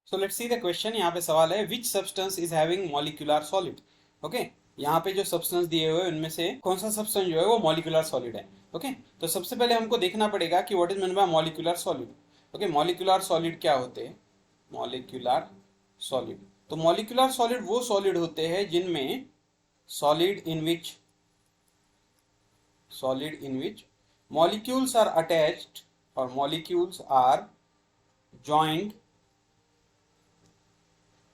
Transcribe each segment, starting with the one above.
So let's see the question. यहाँ पे सवाल है which substance is having molecular solid. Okay, यहाँ पे जो सब्सटेंस दिए हुए हैं उनमें से कौन सा सब्सटेंस जो है वो मॉलिक्यूलर सॉलिड है। ओके, तो सबसे पहले हमको देखना पड़ेगा कि what is mean by molecular solid. Okay, molecular solid क्या होते हैं? मॉलिक्यूलर सॉलिड, तो मॉलिक्यूलर सॉलिड वो सॉलिड होते हैं जिनमें solid in which molecules are attached or molecules are joined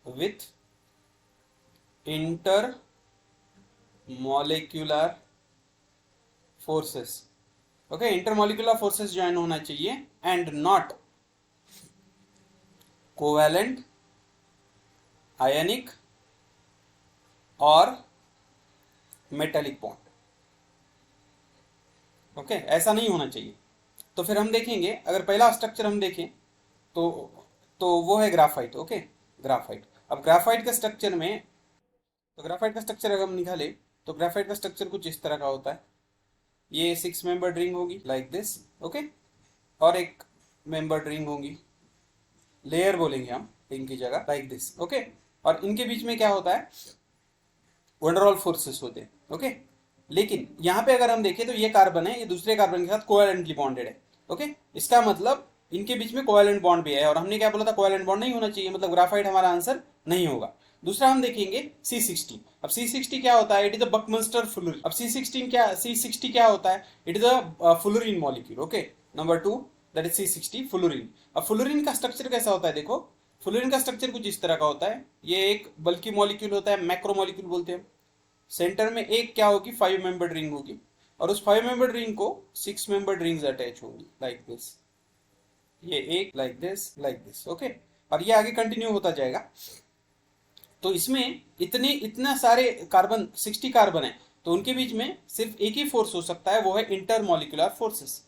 with intermolecular forces। Okay, intermolecular forces join होना चाहिए एंड नॉट कोवैलेंट, आयनिक और मेटेलिक बॉन्ड। ओके, ऐसा नहीं होना चाहिए। तो फिर हम देखेंगे, अगर पहला स्ट्रक्चर हम देखें तो वो है ग्राफाइट। Okay, graphite. अब ग्राफाइट का स्ट्रक्चर में, तो ग्राफाइट का स्ट्रक्चर अगर हम निकाले तो ग्राफाइट का स्ट्रक्चर कुछ इस तरह का होता है। ये 6 मेंबर्ड रिंग होगी लाइक दिस। ओके, और एक मेंबर्ड रिंग होगी, लेयर बोलेंगे हम रिंग की जगह, लाइक दिस। ओके, और इनके बीच में क्या होता है? वंडरऑल फोर्सेस होते हैं। ओके, लेकिन यहाँ पे अगर हम देखें तो ये कार्बन है, ये दूसरे कार्बन के साथ कोवैलेंटली बॉन्डेड है। ओके, इसका मतलब इनके बीच में कोवैलेंट बॉन्ड भी है, और हमने क्या बोला था? कोवैलेंट बॉन्ड नहीं होना चाहिए, मतलब ग्राफाइट हमारा आंसर नहीं होगा। दूसरा हम देखेंगे C16। अब C60 क्या होता है? It is a buckminsterfullerene. अब C60 क्या होता है? It is a fullerene molecule. Okay, number 2 that is C60 fullerene. अब फ्लोरीन का स्ट्रक्चर कैसा होता है? देखो, फ्लोरीन का स्ट्रक्चर कुछ इस तरह का होता है। ये एक बल्कि मॉलिक्यूल होता है, मैक्रो मॉलिक्यूल बोलते हैं। सेंटर में एक क्या होगी? 5 मेंबर्ड रिंग होगी, और उस 5 मेंबर्ड रिंग को 6 मेंबर्ड रिंग्स अटैच होंगी लाइक दिस। ये एक लाइक दिस। ओके, और ये आगे कंटिन्यू होता जाएगा। तो इसमें इतना सारे कार्बन, 60 कार्बन है, तो उनके बीच में सिर्फ एक ही फोर्स हो सकता है, वो है इंटरमोलिकुलर फोर्सेस।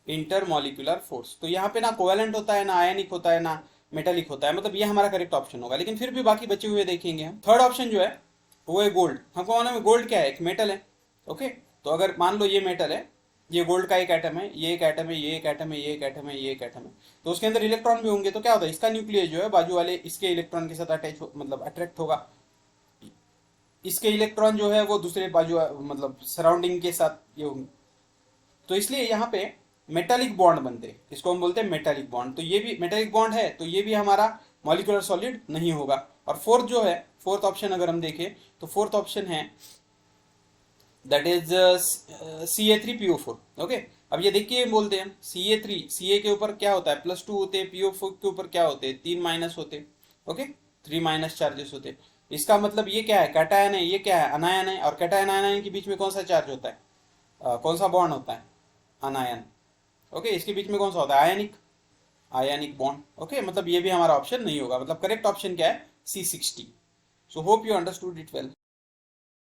इंटरमोलिकुलर फोर्स, तो यहाँ पे ना कोवेलेंट होता है, ना आयनिक होता है, ना मेटेलिक होता है, मतलब ये हमारा करेक्ट ऑप्शन होगा। लेकिन फिर भी बाकी बचे हुए देखेंगे हम। थर्ड ऑप्शन जो है वो है गोल्ड। हमको मालूम है गोल्ड क्या है? एक मेटल है। ओके, तो अगर मान लो ये मेटल है, ये गोल्ड का एक एटम है, ये एक एटम है, ये एक एटम है, ये एक एटम है, ये एक एटम है, तो उसके अंदर इलेक्ट्रॉन भी होंगे, तो क्या होता है? इसका न्यूक्लियस जो है बाजू वाले इसके इलेक्ट्रॉन के साथ अटैच मतलब अट्रैक्ट होगा, इसके इलेक्ट्रॉन जो है वो दूसरे बाजू मतलब सराउंडिंग के साथ ये होंगे। तो इसलिए यहाँ पे मेटालिक बॉन्ड बनते हैं, इसको हम बोलते हैं मेटालिक बॉन्ड। तो ये भी मेटालिक बॉन्ड है, तो ये भी हमारा मॉलिक्यूलर सॉलिड नहीं होगा। और फोर्थ जो है, फोर्थ ऑप्शन अगर हम देखें तो फोर्थ ऑप्शन है दैट इज Ca3PO4। ओके, अब ये देखिए बोलते हैं Ca3, Ca के ऊपर क्या होता है? +2 होते हैं, PO4 के ऊपर क्या होते हैं? 3 माइनस होते हैं। ओके, 3 माइनस चार्जेस होते हैं। इसका मतलब ये क्या है? कैटायन है। ये क्या है? अनायन है। और कैटायन आयन के बीच में कौन सा चार्ज होता है? कौन सा बॉन्ड होता है? अनायन। ओके, इसके बीच में कौन सा होता है? आयनिक, आयनिक बॉन्ड। ओके, मतलब ये भी हमारा ऑप्शन नहीं होगा। मतलब करेक्ट ऑप्शन क्या है? C60। So hope you understood it well.